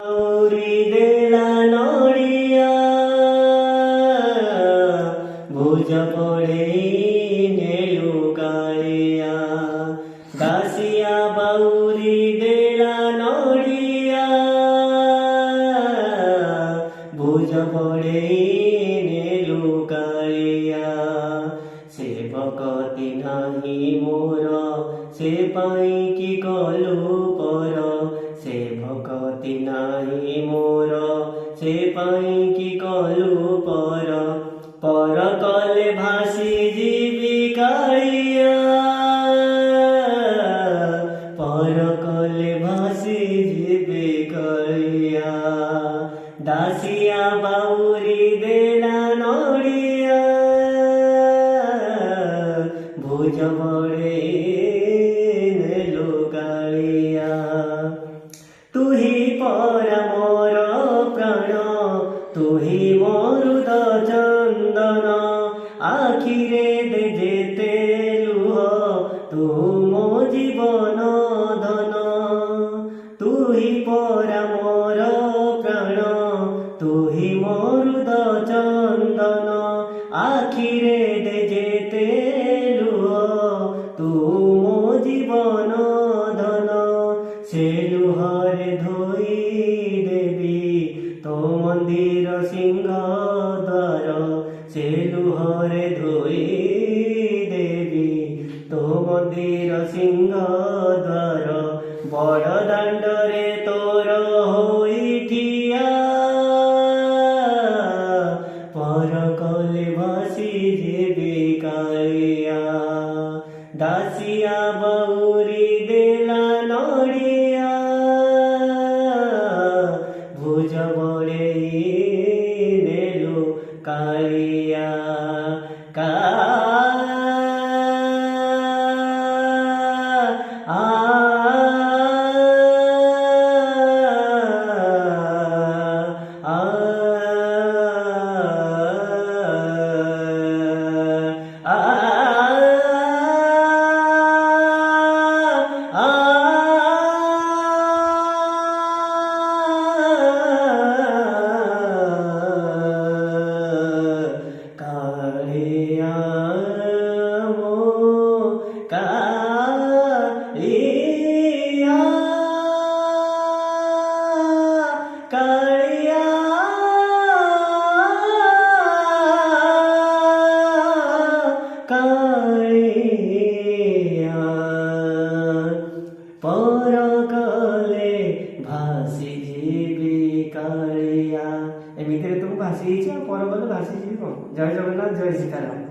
আউরি দেলা নড়িয়া ভুজ পড়ে নেলু কালিয়া দাসিয়া বাউরি দেলা নড়িয়া ভুজ পড়ে নেলু কালিয়া সেবকতি নাহি মোর সে পাই কি কলু পর সেবকতি নাহি মোর সে পাই কি কলু পর পর কলে ভাসি ଯିବି কাଳିয়া পর কলে ভাসি ଯିବି কাଳିয়া দাসিয়া বাউরি দেলা নড়িয়া ভুজ পড়ে নেলু কালিয়া তুহি পর মোর প্রাণ তুহি মরুদ চন্দন আখিরে দে যেতে লুহ তু মো জীবন ধন তুহি পর মোর প্রাণ তুহি মরুদ চন্দন আখিরে দে যেতে লুহ তু মো জীবন ধন সে লুহরে ধোই দেবী তো মন্দির সিংহ দ্বার সে লুহরে ধোই দেবী তো মন্দির সিংহ দ্বার বড় দাণ্ডরে তোর হই ঠিয়া পর কলে ভাসি ଯିବି কালিয়া দাসিয়া বাউরি দেলা নড়িয়া ভুজ পড়ে নেলু কালিয়া কালিয়া মো কালিয়া কালিয়া কালিয়া পর কলে ভাসি ଯିବି কালিয়া এ ভিতরে তুমি ভাসি যাইছ পর কলে ভাসি ଯିବି। জয় জগন্নাথ, জয় সীতারাম।